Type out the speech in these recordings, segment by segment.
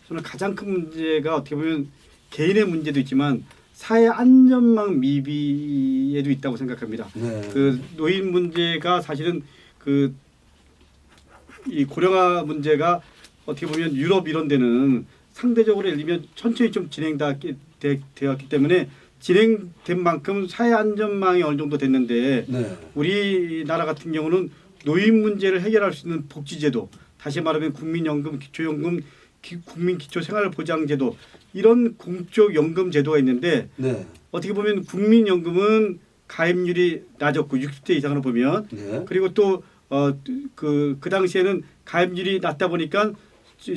저는 가장 큰 문제가 어떻게 보면 개인의 문제도 있지만 사회 안전망 미비에도 있다고 생각합니다. 네. 그 노인 문제가 사실은 그 이 고령화 문제가 어떻게 보면 유럽 이런 데는 상대적으로 예를 들면 천천히 좀 되었기 때문에 진행된 만큼 사회 안전망이 어느 정도 됐는데 네. 우리나라 같은 경우는 노인 문제를 해결할 수 있는 복지제도, 다시 말하면 국민연금, 기초연금, 국민기초생활보장제도 이런 공적 연금 제도가 있는데 네. 어떻게 보면 국민연금은 가입률이 낮았고 60대 이상으로 보면 네. 그리고 또 그 당시에는 가입률이 낮다 보니까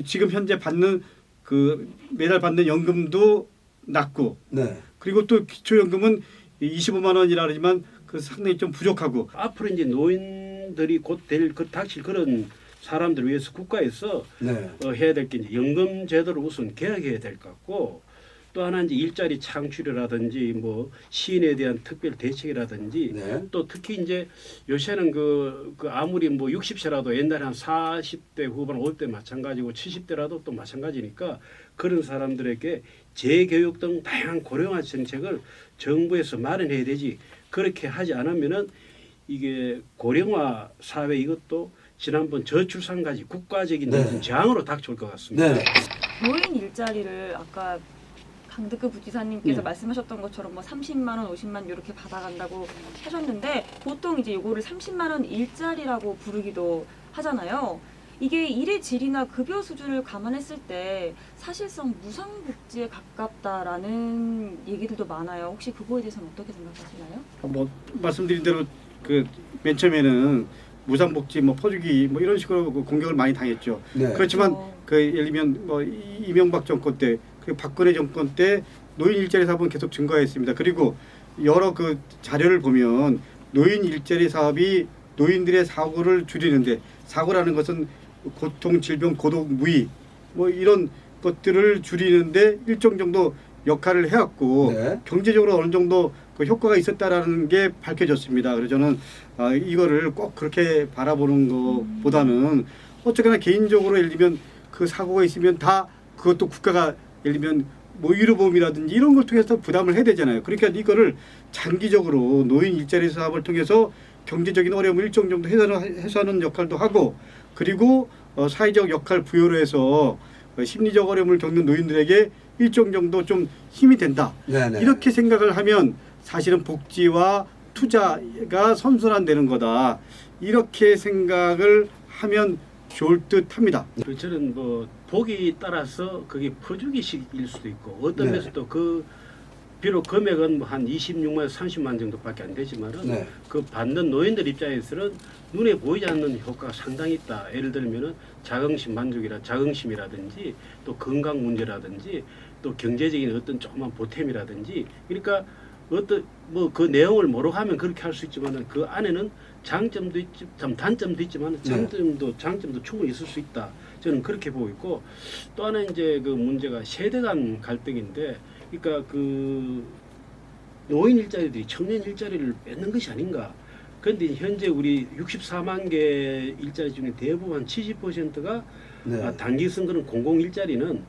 지금 현재 받는 그 매달 받는 연금도 낮고 네. 그리고 또 기초연금은 25만 원이라 그러지만 그 상당히 좀 부족하고 앞으로 이제 노인들이 곧 닥칠 그런 사람들을 위해서 국가에서 네. 해야 될 게 이제 연금 제도를 우선 개혁해야 될 것 같고 또 하나 이제 일자리 창출이라든지 뭐 시인에 대한 특별 대책이라든지 네. 또 특히 이제 요새는 그 아무리 뭐 60세라도 옛날에 한 40대 후반 50대 마찬가지고 70대라도 또 마찬가지니까 그런 사람들에게 재교육 등 다양한 고령화 정책을 정부에서 마련해야 되지. 그렇게 하지 않으면은 이게 고령화 사회 이것도 지난번 저출산까지 국가적인 네. 재앙으로 닥쳐올 것 같습니다. 네. 노인 일자리를 아까 강덕규 부지사님께서 네. 말씀하셨던 것처럼 뭐 30만 원, 50만 원 이렇게 받아간다고 하셨는데 보통 이제 이거를 30만 원 일자리라고 부르기도 하잖아요. 이게 일의 질이나 급여 수준을 감안했을 때 사실상 무상복지에 가깝다라는 얘기들도 많아요. 혹시 그거에 대해서는 어떻게 생각하시나요? 뭐 말씀드린 대로 그 맨 처음에는 무상복지 뭐 퍼주기 뭐 이런 식으로 공격을 많이 당했죠. 네. 그렇지만 그렇죠. 그 예를 들면 뭐 이명박 정권 때 그리고 박근혜 정권 때 노인 일자리 사업은 계속 증가했습니다. 그리고 여러 그 자료를 보면 노인 일자리 사업이 노인들의 사고를 줄이는데 사고라는 것은 고통, 질병, 고독, 무의 뭐 이런 것들을 줄이는데 일정 정도 역할을 해왔고 네. 경제적으로 어느 정도 그 효과가 있었다라는 게 밝혀졌습니다. 그래서 저는 이거를 꼭 그렇게 바라보는 것보다는 어쨌거나 개인적으로 예를 들면 그 사고가 있으면 다 그것도 국가가 예를 들면 뭐 의료보험이라든지 이런 걸 통해서 부담을 해야 되잖아요. 그러니까 이거를 장기적으로 노인 일자리 사업을 통해서 경제적인 어려움을 일정 정도 해소하는 역할도 하고 그리고 사회적 역할 부여로 해서 심리적 어려움을 겪는 노인들에게 일정 정도 좀 힘이 된다. 네네. 이렇게 생각을 하면 사실은 복지와 투자가 선순환되는 거다. 이렇게 생각을 하면 좋을 듯합니다. 저는 뭐 보기 따라서 그게 퍼주기식일 수도 있고 어떤 네. 면에서 또 그 비록 금액은 뭐 한 26만 30만 정도밖에 안 되지만은 네. 그 받는 노인들 입장에서는 눈에 보이지 않는 효과가 상당히 있다. 예를 들면은 자긍심이라든지 또 건강 문제라든지 또 경제적인 어떤 조그만 보탬이라든지 그러니까 어떤 뭐 그 내용을 모르고 하면 그렇게 할 수 있지만은 그 안에는 장점도 있지, 참 단점도 있지만 장점도 충분히 있을 수 있다. 저는 그렇게 보고 있고 또 하나 이제 그 문제가 세대 간 갈등인데, 그러니까 그 노인 일자리들이 청년 일자리를 뺏는 것이 아닌가. 그런데 현재 우리 64만 개 일자리 중에 대부분 70%가 네. 단기성 그런 공공 일자리는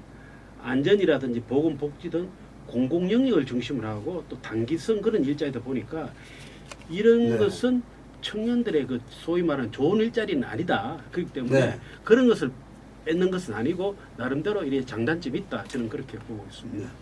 안전이라든지 보건 복지 등 공공 영역을 중심으로 하고 또 단기성 그런 일자리다 보니까 이런 네. 것은 청년들의 그 소위 말하는 좋은 일자리는 아니다. 그렇기 때문에 네. 그런 것을 뺏는 것은 아니고 나름대로 이런 장단점이 있다. 저는 그렇게 보고 있습니다. 네.